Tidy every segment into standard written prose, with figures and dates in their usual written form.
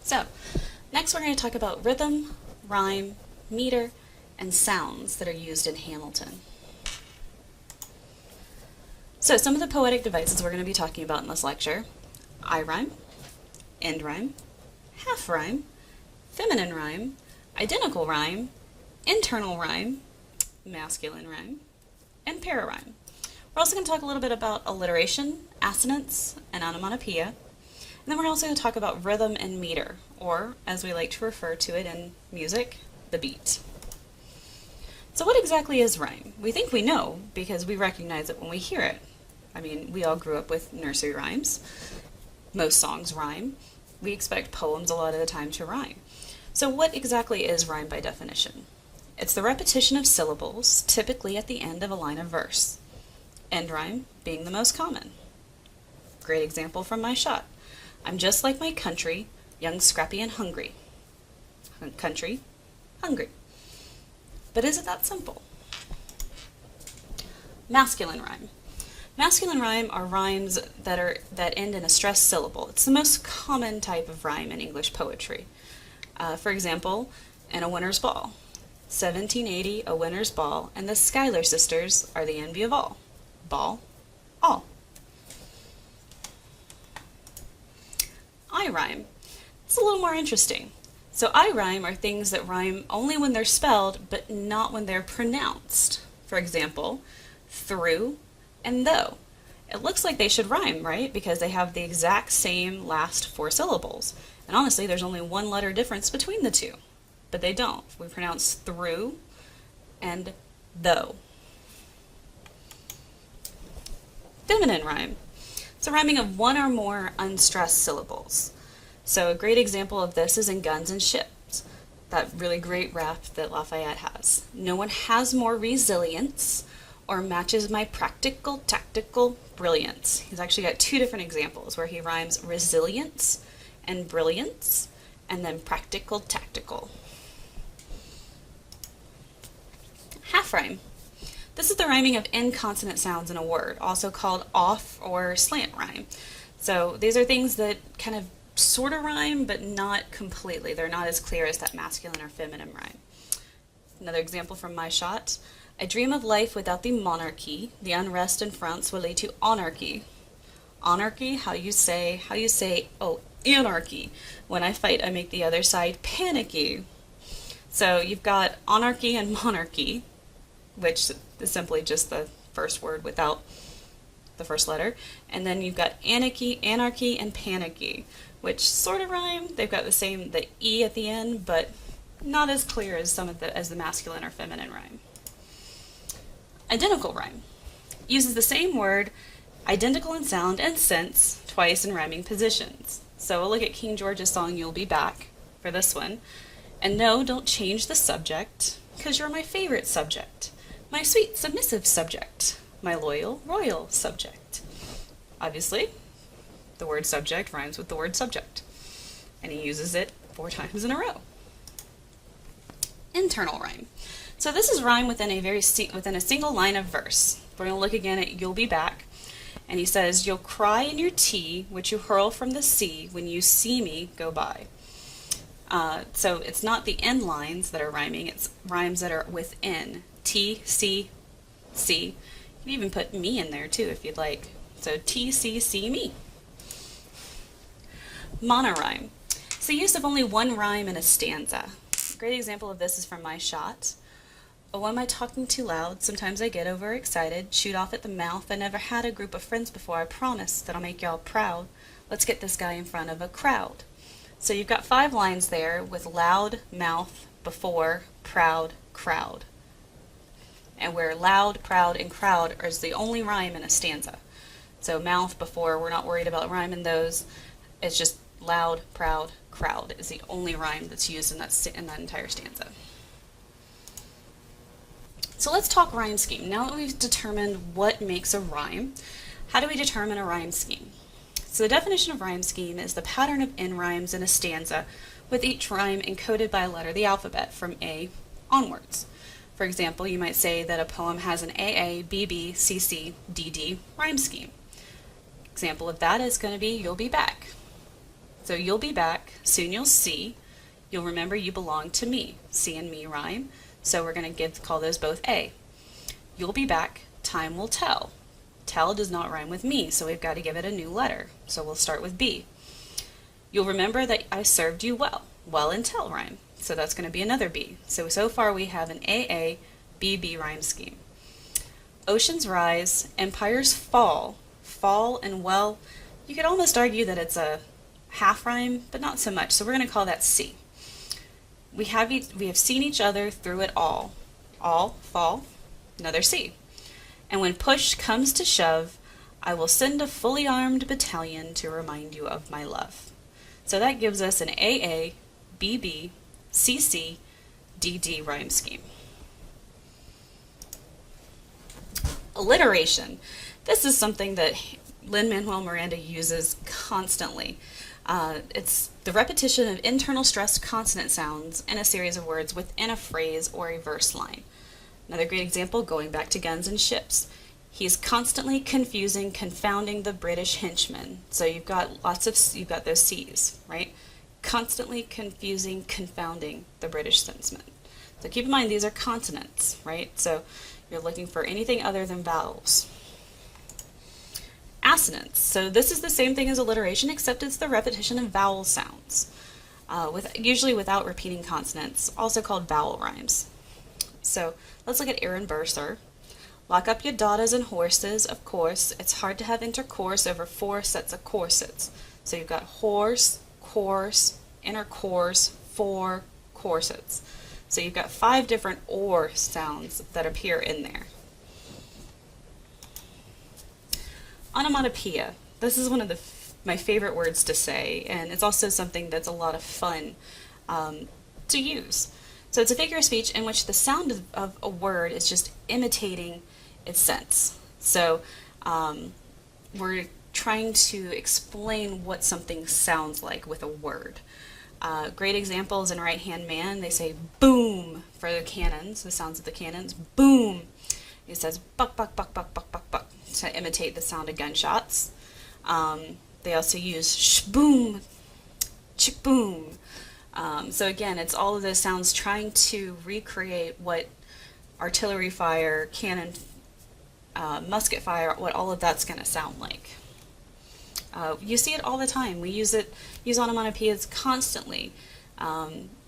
So, next we're going to talk about rhythm, rhyme, meter, and sounds that are used in Hamilton. So, some of the poetic devices we're going to be talking about in this lecture: I rhyme, end rhyme, half rhyme, feminine rhyme, identical rhyme, internal rhyme, masculine rhyme, and pararhyme. We're also going to talk a little bit about alliteration, assonance, and onomatopoeia. And then we're also going to talk about rhythm and meter, or as we like to refer to it in music, the beat. So what exactly is rhyme? We think we know because we recognize it when we hear it. I mean, we all grew up with nursery rhymes. Most songs rhyme. We expect poems a lot of the time to rhyme. So what exactly is rhyme by definition? It's the repetition of syllables, typically at the end of a line of verse. End rhyme being the most common. Great example from my shot. I'm just like my country, young, scrappy, and hungry. Country, hungry. But is it that simple? Masculine rhyme. Masculine rhyme are rhymes that end in a stressed syllable. It's the most common type of rhyme in English poetry. For example, in A Winter's Ball. 1780, a winter's ball, and the Schuyler sisters are the envy of all. Ball, all. I rhyme. It's a little more interesting. So I rhyme are things that rhyme only when they're spelled, but not when they're pronounced. For example, through and though. It looks like they should rhyme, right? Because they have the exact same last four syllables. And honestly, there's only one letter difference between the two. But they don't. We pronounce through and though. Feminine rhyme. It's a rhyming of one or more unstressed syllables. So a great example of this is in Guns and Ships, that really great rap that Lafayette has. No one has more resilience or matches my practical, tactical brilliance. He's actually got two different examples where he rhymes resilience and brilliance, and then practical, tactical. Half rhyme. This is the rhyming of inconsonant sounds in a word, also called off or slant rhyme. So these are things that kind of sort of rhyme, but not completely. They're not as clear as that masculine or feminine rhyme. Another example from my shot. I dream of life without the monarchy. The unrest in France will lead to anarchy. Anarchy, how you say, oh, anarchy. When I fight, I make the other side panicky. So you've got anarchy and monarchy, which is simply just the first word without the first letter. And then you've got anarchy, and panicky, which sort of rhyme. They've got the E at the end, but not as clear as as the masculine or feminine rhyme. Identical rhyme. Uses the same word, identical in sound and sense, twice in rhyming positions. So we'll look at King George's song, You'll Be Back, for this one. And no, don't change the subject, 'cause you're my favorite subject. My sweet, submissive subject. My loyal, royal subject. Obviously, the word subject rhymes with the word subject. And he uses it 4 times in a row. Internal rhyme. So this is rhyme within a single line of verse. We're going to look again at You'll Be Back. And he says, you'll cry in your tea, which you hurl from the sea when you see me go by. So it's not the end lines that are rhyming, it's rhymes that are within. T, C, C. You can even put me in there too if you'd like. So T, C, C, me. Monorhyme. It's the use of only one rhyme in a stanza. A great example of this is from my shot. Oh, am I talking too loud? Sometimes I get overexcited, shoot off at the mouth. I never had a group of friends before. I promise that I'll make y'all proud. Let's get this guy in front of a crowd. So you've got 5 lines there with loud, mouth, before, proud, crowd. And where loud, proud, and crowd is the only rhyme in a stanza. So mouth, before, we're not worried about rhyming those. It's just loud, proud, crowd is the only rhyme that's used in that entire stanza. So let's talk rhyme scheme. Now that we've determined what makes a rhyme, how do we determine a rhyme scheme? So the definition of rhyme scheme is the pattern of end rhymes in a stanza with each rhyme encoded by a letter of the alphabet from A onwards. For example, you might say that a poem has an AA, BB, CC, DD rhyme scheme. Example of that is going to be You'll Be Back. So you'll be back, soon you'll see. You'll remember you belong to me. See and me rhyme. So we're going to call those both A. You'll be back, time will tell. Tell does not rhyme with me, so we've got to give it a new letter. So we'll start with B. You'll remember that I served you well. Well and tell rhyme. So that's going to be another B. So far we have an AA, BB rhyme scheme. Oceans rise, empires fall. Fall and well, you could almost argue that it's a half rhyme, but not so much. So we're going to call that C. We have seen each other through it all. All, fall, another C. And when push comes to shove, I will send a fully armed battalion to remind you of my love. So that gives us an AA, BB, CC, DD rhyme scheme. Alliteration. This is something that Lin-Manuel Miranda uses constantly. It's the repetition of internal stressed consonant sounds in a series of words within a phrase or a verse line. Another great example, going back to guns and ships. He's constantly confusing, confounding the British henchmen. So you've got those C's, right? Constantly confusing, confounding the British henchmen. So keep in mind these are consonants, right? So you're looking for anything other than vowels. Assonance. So this is the same thing as alliteration, except it's the repetition of vowel sounds, usually without repeating consonants, also called vowel rhymes. So let's look at Aaron Burser. Lock up your daughters and horses, of course. It's hard to have intercourse over 4 sets of corsets. So you've got horse, course, intercourse, 4 corsets. So you've got 5 different or sounds that appear in there. Onomatopoeia. This is one of my favorite words to say, and it's also something that's a lot of fun to use. So it's a figure of speech in which the sound of a word is just imitating its sense. So we're trying to explain what something sounds like with a word. Great examples in Right Hand Man, they say boom for the cannons, the sounds of the cannons, boom. It says buck, buck, buck, buck, buck, buck, buck to imitate the sound of gunshots. They also use shboom, chick boom. So again, it's all of those sounds trying to recreate what artillery fire, cannon, musket fire, what all of that's going to sound like. You see it all the time. We use onomatopoeias constantly.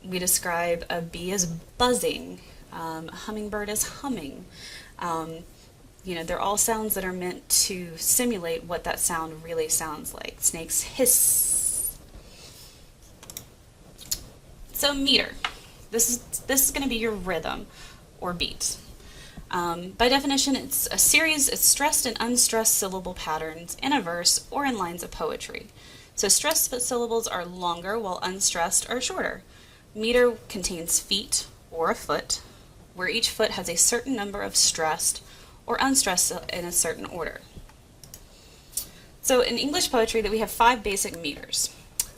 We describe a bee as buzzing, a hummingbird as humming. They're all sounds that are meant to simulate what that sound really sounds like. Snakes hiss. So meter. This is going to be your rhythm or beat. By definition, it's a series of stressed and unstressed syllable patterns in a verse or in lines of poetry. So stressed syllables are longer while unstressed are shorter. Meter contains feet or a foot, where each foot has a certain number of stressed or unstressed in a certain order. So in English poetry that we have 5 basic meters.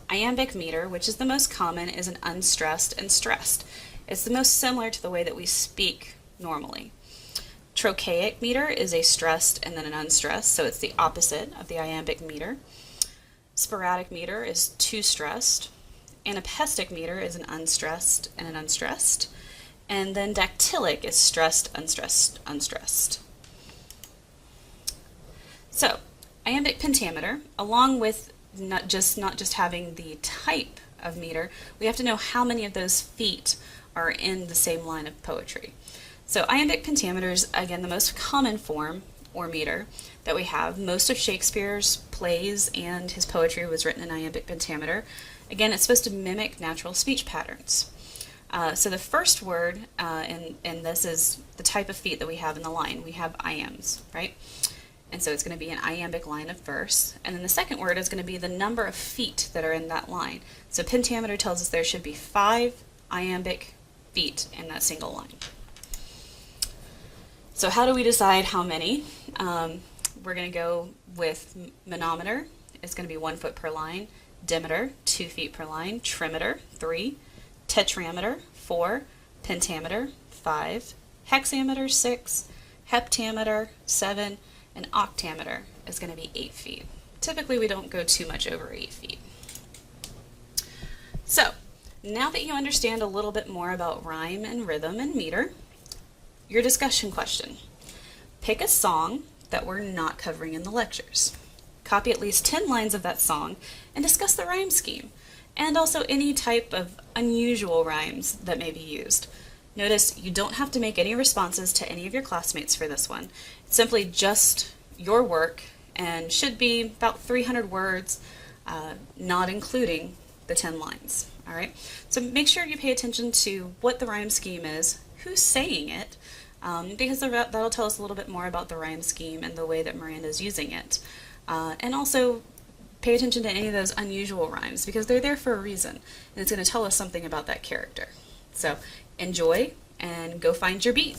Iambic meter, which is the most common, is an unstressed and stressed. It's the most similar to the way that we speak normally. Trochaic meter is a stressed and then an unstressed, so it's the opposite of the iambic meter. Sporadic meter is 2 stressed. Anapestic meter is an unstressed and an unstressed. And then dactylic is stressed, unstressed, unstressed. So, iambic pentameter, along with not just having the type of meter, we have to know how many of those feet are in the same line of poetry. So iambic pentameter is, again, the most common form or meter that we have. Most of Shakespeare's plays and his poetry was written in iambic pentameter. Again, it's supposed to mimic natural speech patterns. So the first word, and this is the type of feet that we have in the line. We have iambs, right? And so it's going to be an iambic line of verse. And then the second word is going to be the number of feet that are in that line. So pentameter tells us there should be 5 iambic feet in that single line. So how do we decide how many? We're going to go with manometer. It's going to be 1 foot per line. Dimeter, 2 feet per line. Trimeter, 3. Tetrameter, 4. Pentameter, 5. Hexameter, 6. Heptameter, 7. And octameter is going to be 8 feet. Typically we don't go too much over 8 feet. So, now that you understand a little bit more about rhyme and rhythm and meter, your discussion question. Pick a song that we're not covering in the lectures. Copy at least 10 lines of that song and discuss the rhyme scheme, and also any type of unusual rhymes that may be used. Notice you don't have to make any responses to any of your classmates for this one. It's simply just your work and should be about 300 words, not including the 10 lines. All right? So make sure you pay attention to what the rhyme scheme is, who's saying it, because that'll tell us a little bit more about the rhyme scheme and the way that Miranda's using it. And also pay attention to any of those unusual rhymes because they're there for a reason, and it's going to tell us something about that character. So enjoy and go find your beat.